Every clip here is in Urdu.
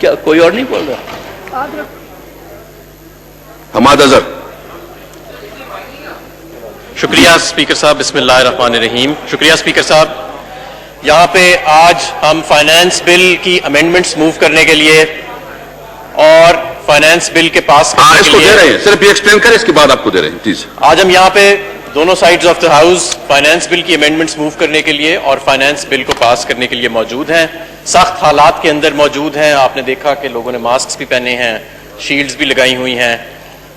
کیا کوئی اور نہیں بول رہا؟ حماد اظہر. شکریہ اسپیکر صاحب. بسم اللہ الرحمن الرحیم. شکریہ اسپیکر صاحب. یہاں پہ آج ہم فائنانس بل کی امینڈمنٹس موو کرنے کے لیے اور فائنانس بل کے پاس کرنے اس کے کو لیے دے رہے ہیں, صرف یہ ایکسپلین کریں, اس کے بعد آپ کو دے رہے ہیں. پلیز. آج ہم یہاں پہ دونوں sides of the house finance bill کی امینڈمنٹس موو کرنے کے لیے اور فائنانس بل کو پاس کرنے کے لیے موجود ہیں. سخت حالات کے اندر موجود ہیں. آپ نے دیکھا کہ لوگوں نے ماسکس بھی پہنے ہیں, شیلڈز بھی لگائی ہوئی ہیں,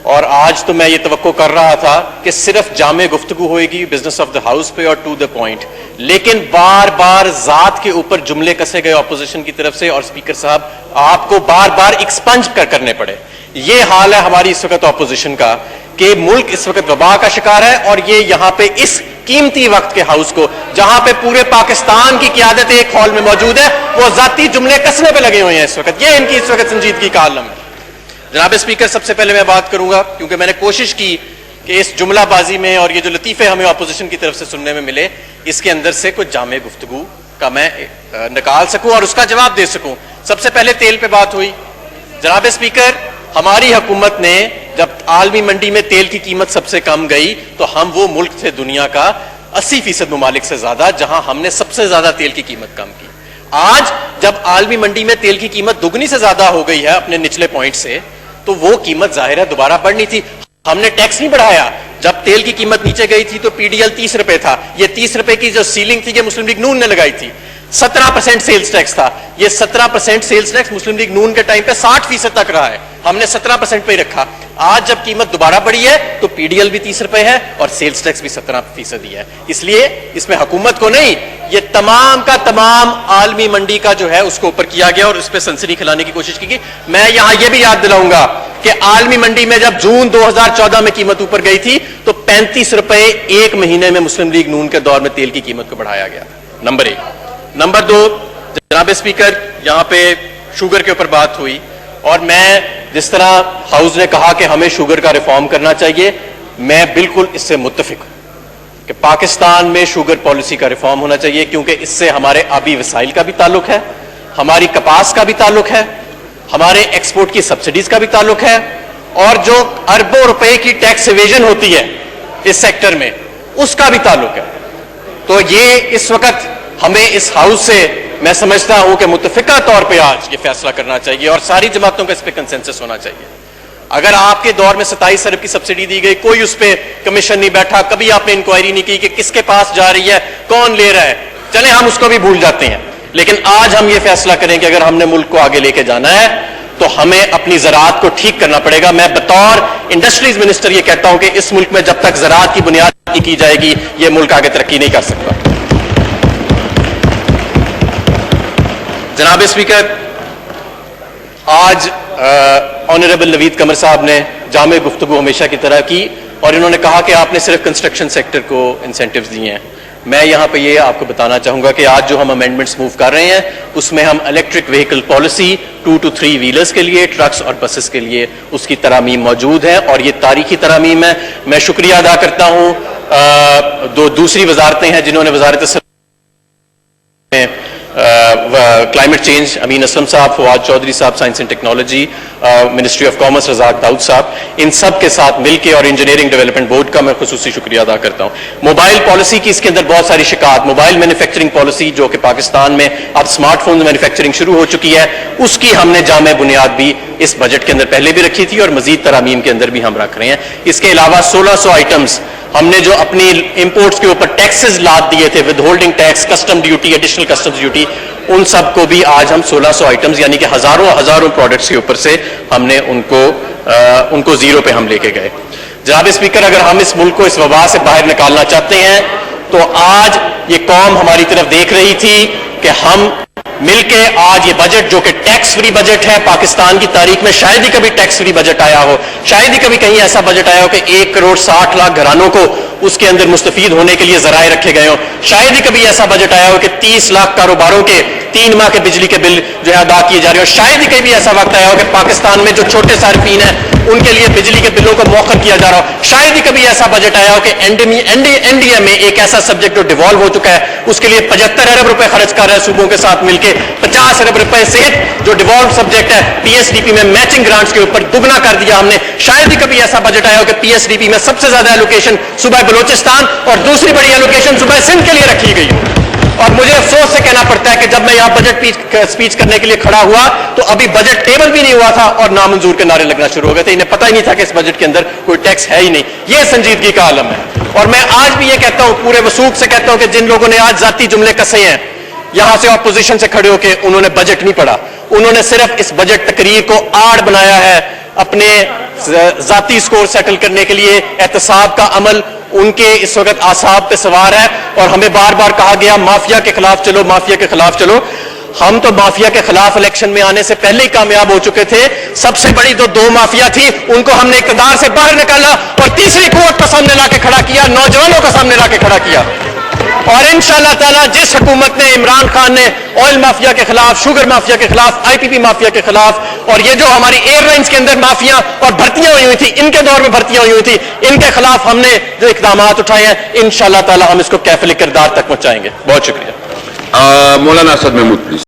اور آج تو میں یہ توقع کر رہا تھا کہ صرف جامع گفتگو ہوئے گی بزنس آف دا ہاؤس پہ اور ٹو دا پوائنٹ, لیکن بار بار ذات کے اوپر جملے کسے گئے اپوزیشن کی طرف سے, اور اسپیکر صاحب آپ کو بار بار ایکسپنج کرنے پڑے. یہ حال ہے ہماری اس وقت اپوزیشن کا کہ ملک اس وقت وبا کا شکار ہے, اور یہ یہاں پہ اس قیمتی وقت کے ہاؤس کو جہاں پہ پورے پاکستان کی قیادت ایک ہال میں موجود ہے, وہ ذاتی جملے کسنے پہ لگے ہوئے ہیں اس وقت. یہ ان کی اس وقت سنجیدگی کا عالم ہے. جناب اسپیکر, سب سے پہلے میں بات کروں گا کیونکہ میں نے کوشش کی کہ اس جملہ بازی میں اور یہ جو لطیفے ہمیں اپوزیشن کی طرف سے سننے میں ملے, اس کے اندر سے کچھ جامع گفتگو کا میں نکال سکوں اور اس کا جواب دے سکوں. سب سے پہلے تیل پہ بات ہوئی. جناب اسپیکر, ہماری حکومت نے جب عالمی منڈی میں تیل کی قیمت سب سے کم گئی تو ہم وہ ملک تھے دنیا کا 80% ممالک سے زیادہ جہاں ہم نے سب سے زیادہ تیل کی قیمت کم کی. آج جب عالمی منڈی میں تیل کی قیمت دگنی سے زیادہ ہو گئی ہے اپنے نچلے پوائنٹ سے, تو وہ قیمت ظاہر ہے دوبارہ بڑھنی تھی. ہم نے ٹیکس نہیں بڑھایا. جب تیل کی قیمت نیچے گئی تھی تو پی ڈی ایل 30 روپے تھا. یہ 30 روپے کی جو سیلنگ تھی یہ مسلم لیگ نون نے لگائی تھی. 17% سیلز ٹیکس تھا. یہ 17% سیلز ٹیکس مسلم لیگ نون کے ٹائم پہ 60% تک رہا ہے. ہم نے 17% پہ ہی رکھا. آج جب قیمت دوبارہ بڑھی ہے تو پی ڈی ایل بھی 30 روپے ہے اور سیلز ٹیکس بھی 17% ہی ہے. اس لیے اس میں حکومت کو نہیں, یہ تمام کا تمام عالمی منڈی کا جو ہے اس کو اوپر کیا گیا اور اس پہ سنسنی کھلانے کی کوشش کی گئی. میں یہاں یہ بھی یاد دلاؤں گا کہ عالمی منڈی میں جب جون 2014 میں قیمت اوپر گئی تھی تو 35 روپے ایک مہینے میں مسلم لیگ نون کے دور میں تیل کی قیمت کو بڑھایا گیا. نمبر 1. نمبر 2, جناب اسپیکر, یہاں پہ شوگر کے اوپر بات ہوئی اور میں جس طرح ہاؤس نے کہا کہ ہمیں شوگر کا ریفارم کرنا چاہیے, میں بالکل اس سے متفق ہوں کہ پاکستان میں شوگر پالیسی کا ریفارم ہونا چاہیے, کیونکہ اس سے ہمارے آبی وسائل کا بھی تعلق ہے, ہماری کپاس کا بھی تعلق ہے, ہمارے ایکسپورٹ کی سبسڈیز کا بھی تعلق ہے, اور جو اربوں روپے کی ٹیکس ایویژن ہوتی ہے اس سیکٹر میں اس کا بھی تعلق ہے. تو یہ اس وقت ہمیں اس ہاؤس سے میں سمجھتا ہوں کہ متفقہ طور پہ آج یہ فیصلہ کرنا چاہیے اور ساری جماعتوں کا اس پہ کنسنسس ہونا چاہیے. اگر آپ کے دور میں 27 ارب کی سبسڈی دی گئی, کوئی اس پہ کمیشن نہیں بیٹھا, کبھی آپ نے انکوائری نہیں کی کہ کس کے پاس جا رہی ہے, کون لے رہا ہے, چلیں ہم اس کو بھی بھول جاتے ہیں. لیکن آج ہم یہ فیصلہ کریں کہ اگر ہم نے ملک کو آگے لے کے جانا ہے تو ہمیں اپنی زراعت کو ٹھیک کرنا پڑے گا. میں بطور انڈسٹریز منسٹر یہ کہتا ہوں کہ اس ملک میں جب تک زراعت کی بنیاد نہیں کی جائے گی یہ ملک آگے ترقی نہیں کر سکتا. جناب اسپیکر, آج آنریبل نوید قمر صاحب نے جامع گفتگو ہمیشہ کی طرح کی اور انہوں نے کہا کہ آپ نے صرف کنسٹرکشن سیکٹر کو انسینٹیوز دیے ہیں. میں یہاں پہ یہ آپ کو بتانا چاہوں گا کہ آج جو ہم امینڈمنٹس موو کر رہے ہیں اس میں ہم electric vehicle policy 2 to 3 wheelers کے لیے, ٹرکس اور بسز کے لیے اس کی ترامیم موجود ہے اور یہ تاریخی ترامیم ہے. میں شکریہ ادا کرتا ہوں دوسری وزارتیں ہیں جنہوں نے وزارت کلائمیٹ چینج امین اسلم صاحب, فواد چودھری صاحب science and technology, ministry of commerce Razak Dawood صاحب, ان سب کے ساتھ مل کے, اور انجینئرنگ ڈیولپمنٹ بورڈ کا میں خصوصی شکریہ ادا کرتا ہوں. موبائل پالیسی کی اس کے اندر بہت ساری شکایات, موبائل مینوفیکچرنگ پالیسی جو کہ پاکستان میں اب اسمارٹ فون مینوفیکچرنگ شروع ہو چکی ہے, اس کی ہم نے جامع بنیاد بھی اس بجٹ کے اندر پہلے بھی رکھی تھی اور مزید ترامیم کے اندر بھی ہم رکھ رہے ہیں. اس کے علاوہ 1600 آئٹمز ہم نے جو اپنی امپورٹس کے اوپر ٹیکسز لاد دیے تھے, withholding tax, custom duty, additional customs duty, ان سب کو بھی آج ہم 1600 آئٹمز یعنی کہ ہزاروں پروڈکٹس کے اوپر سے ہم نے ان کو زیرو پہ ہم لے کے گئے. جناب اسپیکر, اگر ہم اس ملک کو اس وبا سے باہر نکالنا چاہتے ہیں تو آج یہ قوم ہماری طرف دیکھ رہی تھی کہ ہم مل کے آج یہ بجٹ جو کہ ٹیکس فری بجٹ ہے, پاکستان کی تاریخ میں شاید ہی کبھی ٹیکس فری بجٹ آیا ہو, شاید ہی کبھی کہیں ایسا بجٹ آیا ہو کہ 1,60,00,000 گھرانوں کو اس کے اندر مستفید ہونے کے لیے ذرائع رکھے گئے ہوں, شاید ہی کبھی ایسا بجٹ آیا ہو کہ 30 لاکھ کاروباروں کے 3 ماہ کے بجلی کے بل جو ہے ادا کیے جا رہے ہو, شاید ہی کبھی ایسا وقت آیا ہو کہ پاکستان میں جو چھوٹے صارفین ہیں ان کے لیے بجلی کے بلوں کو مؤخر کیا جا رہا ہو. شاید ہی کبھی ایسا بجٹ آیا ہو کہ این ڈی اے میں ایک ایسا سبجیکٹ جو ڈیوالو ہو چکا ہے اس کے لیے 75 ارب روپے خرچ کر رہا ہے صوبوں کے ساتھ مل کے. 50 ارب روپے صحت جو ڈیوالو سبجیکٹ ہے پی ایس ڈی پی میں میچنگ گرانٹس کے اوپر دگنا کر دیا ہم نے. شاید ہی کبھی ایسا بجٹ آیا ہو کہ پی ایس ڈی پی میں سب سے زیادہ ایلوکیشن صوبہ بلوچستان اور دوسری بڑی ایلوکیشن صوبہ سندھ کے لیے رکھی گئی. اور مجھے افسوس سے کہنا پڑتا ہے کہ جب میں یہاں بجٹ سپیچ کرنے کے لیے کھڑا ہوا تو ابھی بجٹ ٹیبل بھی نہیں ہوا تھا اور نامنظور کے نعرے لگنا شروع ہو گئے تھے. انہیں پتہ ہی نہیں تھا کہ اس بجٹ کے اندر کوئی ٹیکس ہے ہی نہیں. یہ سنجیدگی کا عالم ہے. اور میں آج بھی یہ کہتا ہوں, پورے وثوق سے کہتا ہوں کہ جن لوگوں نے آج ذاتی جملے کسے ہیں یہاں سے اپوزیشن سے کھڑے ہو کے, انہوں نے بجٹ نہیں پڑھا. انہوں نے صرف اس بجٹ تقریر کو آڑ بنایا ہے اپنے ذاتی سکور سیٹل کرنے کے لیے. احتساب کا عمل ان کے اس وقت اعصاب پہ سوار ہے اور ہمیں بار بار کہا گیا مافیا کے خلاف چلو, مافیا کے خلاف چلو. ہم تو مافیا کے خلاف الیکشن میں آنے سے پہلے ہی کامیاب ہو چکے تھے. سب سے بڑی دو مافیا تھی ان کو ہم نے اقتدار سے باہر نکالا اور تیسری قوت کو سامنے لا کے کھڑا کیا, نوجوانوں کو سامنے لا کے کھڑا کیا. اور انشاءاللہ تعالیٰ جس حکومت نے, عمران خان نے آئل مافیا کے خلاف, شوگر مافیا کے خلاف, آئی پی پی مافیا کے خلاف, اور یہ جو ہماری ایئر لائنز کے اندر مافیا اور بھرتیاں ہوئی تھی, ان کے دور میں بھرتیاں ہوئی تھی, ان کے خلاف ہم نے جو اقدامات اٹھائے ہیں انشاءاللہ تعالیٰ ہم اس کو کیفل کردار تک پہنچائیں گے. بہت شکریہ. مولانا اسد محمود پلیز.